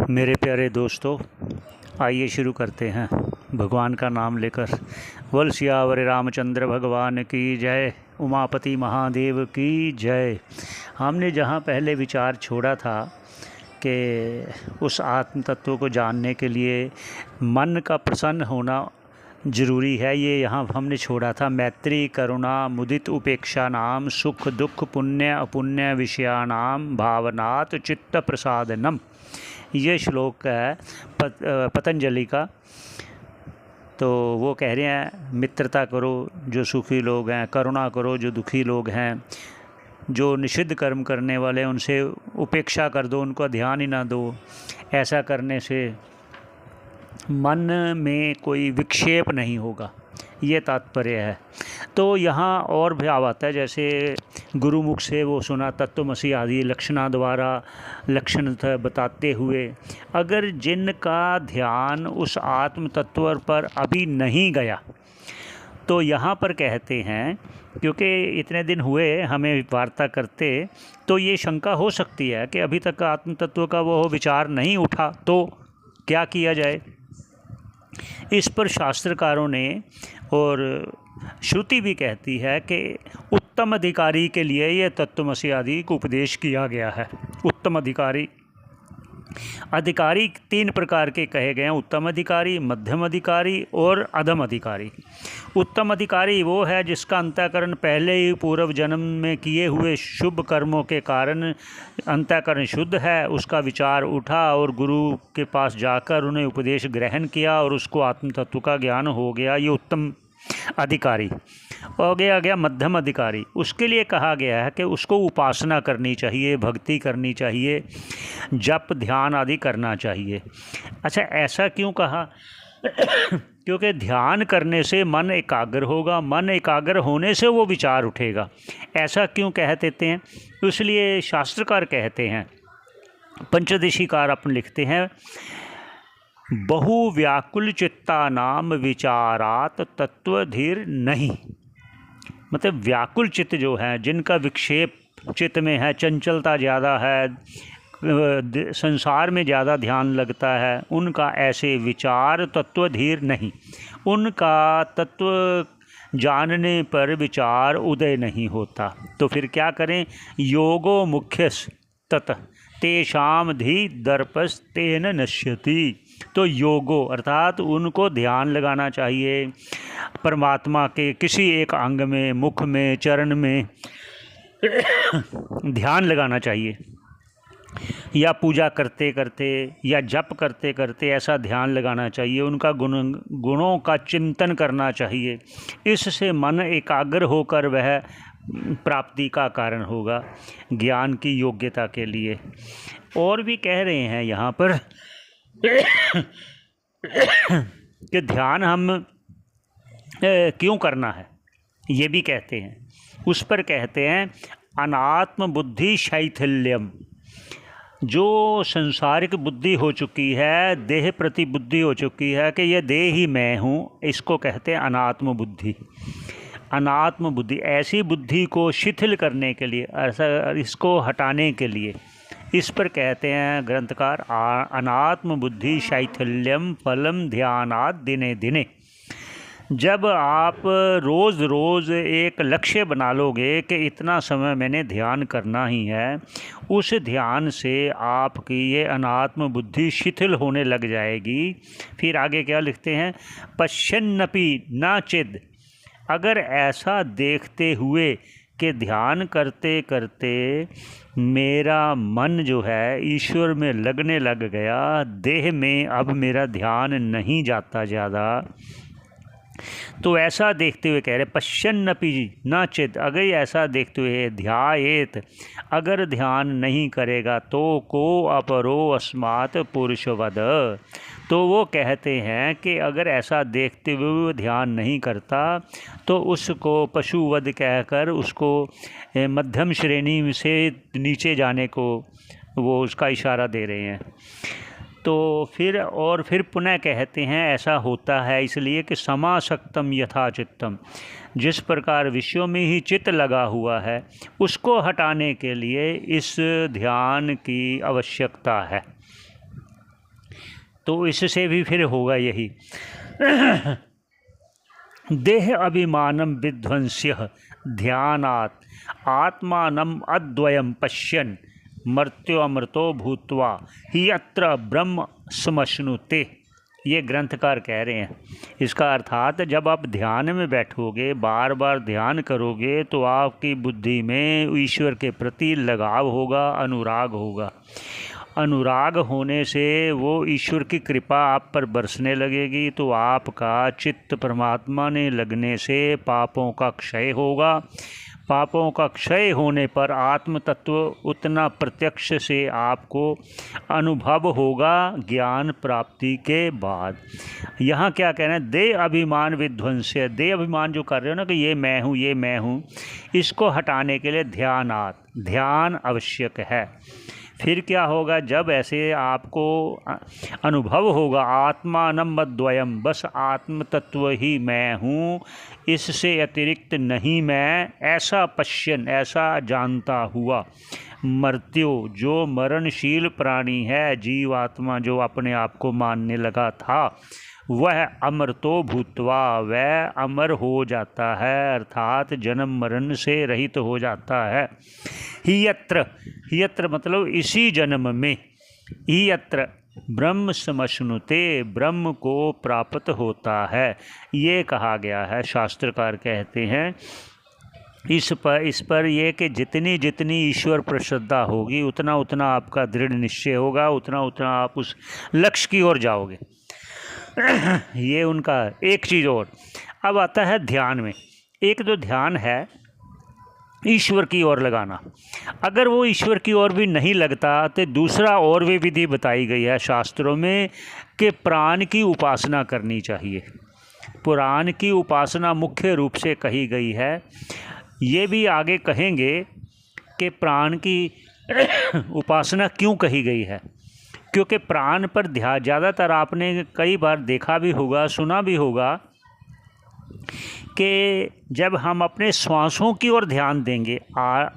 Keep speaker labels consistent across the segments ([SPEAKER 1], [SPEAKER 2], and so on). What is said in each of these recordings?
[SPEAKER 1] मेरे प्यारे दोस्तों, आइए शुरू करते हैं भगवान का नाम लेकर। बोल सियावर रामचंद्र भगवान की जय, उमापति महादेव की जय। हमने जहाँ पहले विचार छोड़ा था कि उस आत्म तत्व को जानने के लिए मन का प्रसन्न होना जरूरी है, ये यहाँ हमने छोड़ा था। मैत्री करुणा मुदित उपेक्षा नाम सुख दुख पुण्य अपुण्य विषयानाम भावनात् चित्त प्रसादनम, ये श्लोक है पतंजलि का। तो वो कह रहे हैं मित्रता करो जो सुखी लोग हैं, करुणा करो जो दुखी लोग हैं, जो निषिद्ध कर्म करने वाले हैं उनसे उपेक्षा कर दो, उनको ध्यान ही ना दो। ऐसा करने से मन में कोई विक्षेप नहीं होगा, ये तात्पर्य है। तो यहाँ और भाव आता है, जैसे गुरुमुख से वो सुना तत्वमसी आदि लक्षणा द्वारा लक्षण बताते हुए, अगर जिनका ध्यान उस आत्म तत्व पर अभी नहीं गया तो यहाँ पर कहते हैं, क्योंकि इतने दिन हुए हमें वार्ता करते, तो ये शंका हो सकती है कि अभी तक आत्म तत्व का वो विचार नहीं उठा तो क्या किया जाए। इस पर शास्त्रकारों ने और श्रुति भी कहती है कि उत्तम अधिकारी के लिए ये तत्वमसी आदि को उपदेश किया गया है। उत्तम अधिकारी तीन प्रकार के कहे गए हैं, उत्तम अधिकारी, मध्यम अधिकारी और अधम अधिकारी। उत्तम अधिकारी वो है जिसका अंतःकरण पहले ही पूर्व जन्म में किए हुए शुभ कर्मों के कारण अंतःकरण शुद्ध है, उसका विचार उठा और गुरु के पास जाकर उन्हें उपदेश ग्रहण किया और उसको आत्म तत्व का ज्ञान हो गया, ये उत्तम अधिकारी हो गया। मध्यम अधिकारी, उसके लिए कहा गया है कि उसको उपासना करनी चाहिए, भक्ति करनी चाहिए, जप ध्यान आदि करना चाहिए। अच्छा, ऐसा क्यों कहा? क्योंकि ध्यान करने से मन एकाग्र होगा, मन एकाग्र होने से वो विचार उठेगा। ऐसा क्यों कह देते हैं? इसलिए शास्त्रकार कहते हैं, पंचदशीकार अपन लिखते हैं, बहु व्याकुल चित्ता नाम विचारात तत्वधीर नहीं। मतलब व्याकुल चित्त जो है, जिनका विक्षेप चित्त में है, चंचलता ज़्यादा है, संसार में ज़्यादा ध्यान लगता है, उनका ऐसे विचार तत्वधीर नहीं, उनका तत्व जानने पर विचार उदय नहीं होता। तो फिर क्या करें? योगो मुख्यस तत तेषाम धी दर्पस तेन नश्यति। तो योगो अर्थात उनको ध्यान लगाना चाहिए परमात्मा के किसी एक अंग में, मुख में, चरण में ध्यान लगाना चाहिए, या पूजा करते करते या जप करते करते ऐसा ध्यान लगाना चाहिए, उनका गुणों का चिंतन करना चाहिए। इससे मन एकाग्र होकर वह प्राप्ति का कारण होगा, ज्ञान की योग्यता के लिए। और भी कह रहे हैं यहाँ पर कि ध्यान हम क्यों करना है, ये भी कहते हैं। उस पर कहते हैं अनात्म बुद्धि शैथिल्यम। जो संसारिक बुद्धि हो चुकी है, देह प्रति बुद्धि हो चुकी है कि यह देह ही मैं हूँ, इसको कहते हैं अनात्म बुद्धि। अनात्म बुद्धि, ऐसी बुद्धि को शिथिल करने के लिए, ऐसा इसको हटाने के लिए, इस पर कहते हैं ग्रंथकार अनात्म बुद्धि शैथिल्यम फलम ध्यानात् दिने दिने। जब आप रोज़ रोज़ एक लक्ष्य बना लोगे कि इतना समय मैंने ध्यान करना ही है, उस ध्यान से आपकी ये अनात्म बुद्धि शिथिल होने लग जाएगी। फिर आगे क्या लिखते हैं? पश्यन्नपि न चिद। अगर ऐसा देखते हुए कि ध्यान करते करते मेरा मन जो है ईश्वर में लगने लग गया, देह में अब मेरा ध्यान नहीं जाता ज़्यादा, तो ऐसा देखते हुए कह रहे पश्यन्नपि न चित। अगर ऐसा देखते हुए ध्यायेत, अगर ध्यान नहीं करेगा तो को अपरो अस्मात् पुरुषवद। तो वो कहते हैं कि अगर ऐसा देखते हुए ध्यान नहीं करता तो उसको पशुवध कहकर उसको मध्यम श्रेणी से नीचे जाने को वो उसका इशारा दे रहे हैं। तो फिर पुनः कहते हैं ऐसा होता है इसलिए कि समासक्तम यथा चित्तम, जिस प्रकार विषयों में ही चित्त लगा हुआ है उसको हटाने के लिए इस ध्यान की आवश्यकता है। तो इससे भी फिर होगा यही। देह अभिमानम विध्वंस्य ध्यानात् आत्मानम अद्वयम पश्यन् मर्त्यो अमृतो भूत्वा ही अत्र ब्रह्म समश्नुते। ये ग्रंथकार कह रहे हैं। इसका अर्थात जब आप ध्यान में बैठोगे, बार बार ध्यान करोगे, तो आपकी बुद्धि में ईश्वर के प्रति लगाव होगा, अनुराग होगा। अनुराग होने से वो ईश्वर की कृपा आप पर बरसने लगेगी, तो आपका चित्त परमात्मा ने लगने से पापों का क्षय होगा। पापों का क्षय होने पर आत्म तत्व उतना प्रत्यक्ष से आपको अनुभव होगा ज्ञान प्राप्ति के बाद। यहाँ क्या कहना है, दे अभिमान विध्वंस्य। दे अभिमान जो कर रहे हो ना कि ये मैं हूँ, ये मैं हूँ, इसको हटाने के लिए ध्यान आवश्यक है। फिर क्या होगा, जब ऐसे आपको अनुभव होगा आत्मानम अद्वयम, बस आत्म तत्व ही मैं हूँ, इससे अतिरिक्त नहीं मैं, ऐसा पश्यन, ऐसा जानता हुआ, मर्त्यो जो मरणशील प्राणी है, जीवात्मा जो अपने आप को मानने लगा था, वह अमृतो भूत्वा, वह अमर हो जाता है, अर्थात जन्म मरण से रहित हो जाता है। हियत्र मतलब इसी जन्म में, हियत्र ब्रह्म समश्नुते, ब्रह्म को प्राप्त होता है, ये कहा गया है। शास्त्रकार कहते हैं इस पर ये कि जितनी जितनी ईश्वर पर श्रद्धा होगी, उतना उतना आपका दृढ़ निश्चय होगा, उतना उतना आप उस लक्ष्य की ओर जाओगे। ये उनका एक चीज़। और अब आता है ध्यान में। एक तो ध्यान है ईश्वर की ओर लगाना, अगर वो ईश्वर की ओर भी नहीं लगता तो दूसरा और भी विधि बताई गई है शास्त्रों में कि प्राण की उपासना करनी चाहिए। पुराण की उपासना मुख्य रूप से कही गई है। ये भी आगे कहेंगे कि प्राण की उपासना क्यों कही गई है, क्योंकि प्राण पर ध्यान, ज़्यादातर आपने कई बार देखा भी होगा, सुना भी होगा कि जब हम अपने श्वासों की ओर ध्यान देंगे,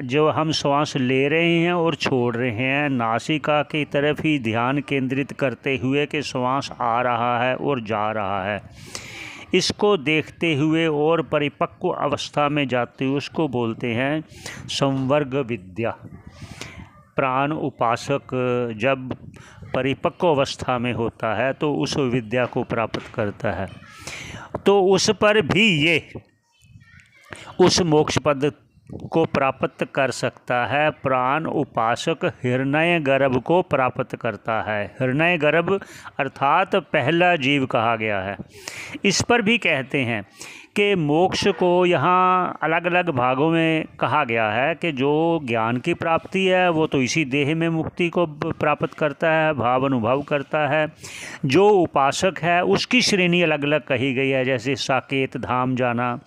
[SPEAKER 1] जो हम श्वास ले रहे हैं और छोड़ रहे हैं, नासिका की तरफ ही ध्यान केंद्रित करते हुए कि श्वास आ रहा है और जा रहा है, इसको देखते हुए और परिपक्व अवस्था में जाते हुए उसको बोलते हैं संवर्ग विद्या। प्राण उपासक जब परिपक्व अवस्था में होता है तो उस विद्या को प्राप्त करता है, तो उस पर भी ये उस मोक्ष पद को प्राप्त कर सकता है। प्राण उपासक हिरण्य गर्भ को प्राप्त करता है। हिरण्य गर्भ अर्थात पहला जीव कहा गया है। इस पर भी कहते हैं कि मोक्ष को यहाँ अलग अलग भागों में कहा गया है कि जो ज्ञान की प्राप्ति है वो तो इसी देह में मुक्ति को प्राप्त करता है, भाव अनुभव करता है। जो उपासक है उसकी श्रेणी अलग अलग कही गई है, जैसे साकेत धाम जाना,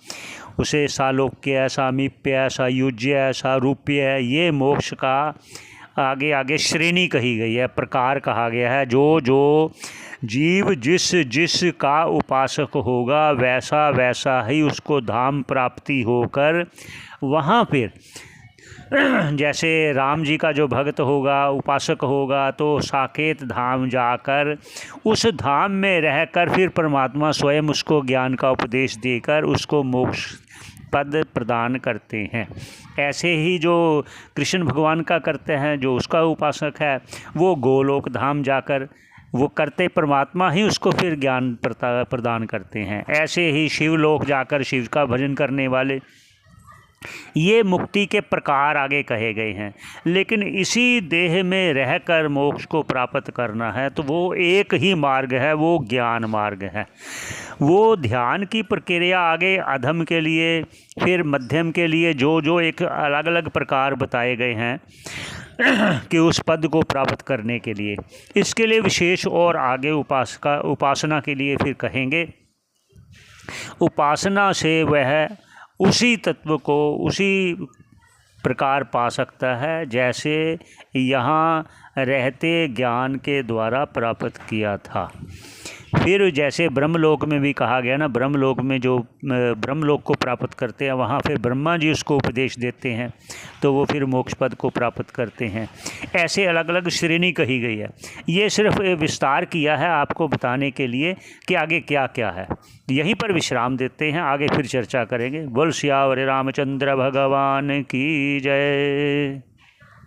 [SPEAKER 1] उसे सालोक्य, सामीप्य, सायुज्य, सारूप्य, ये मोक्ष का आगे आगे श्रेणी कही गई है, प्रकार कहा गया है। जो जो जीव जिस का उपासक होगा वैसा वैसा ही उसको धाम प्राप्ति होकर वहाँ फिर जैसे राम जी का जो भक्त होगा, उपासक होगा, तो साकेत धाम जाकर उस धाम में रहकर फिर परमात्मा स्वयं उसको ज्ञान का उपदेश देकर उसको मोक्ष पद प्रदान करते हैं। ऐसे ही जो कृष्ण भगवान का करते हैं, जो उसका उपासक है, वो गोलोक धाम जाकर वो करते परमात्मा ही उसको फिर ज्ञान प्रदान करते हैं। ऐसे ही शिवलोक जाकर शिव का भजन करने वाले, ये मुक्ति के प्रकार आगे कहे गए हैं। लेकिन इसी देह में रहकर मोक्ष को प्राप्त करना है तो वो एक ही मार्ग है, वो ज्ञान मार्ग है। वो ध्यान की प्रक्रिया आगे अधम के लिए, फिर मध्यम के लिए जो जो एक अलग अलग प्रकार बताए गए हैं कि उस पद को प्राप्त करने के लिए, इसके लिए विशेष और आगे उपासना के लिए फिर कहेंगे। उपासना से वह उसी तत्व को उसी प्रकार पा सकता है जैसे यहाँ रहते ज्ञान के द्वारा प्राप्त किया था। फिर जैसे ब्रह्मलोक में भी कहा गया ना, ब्रह्मलोक में जो ब्रह्मलोक को प्राप्त करते हैं वहाँ फिर ब्रह्मा जी उसको उपदेश देते हैं, तो वो फिर मोक्ष पद को प्राप्त करते हैं। ऐसे अलग अलग श्रेणी कही गई है। ये सिर्फ विस्तार किया है आपको बताने के लिए कि आगे क्या क्या है। यहीं पर विश्राम देते हैं, आगे फिर चर्चा करेंगे। बोल सियावर रामचंद्र भगवान की जय।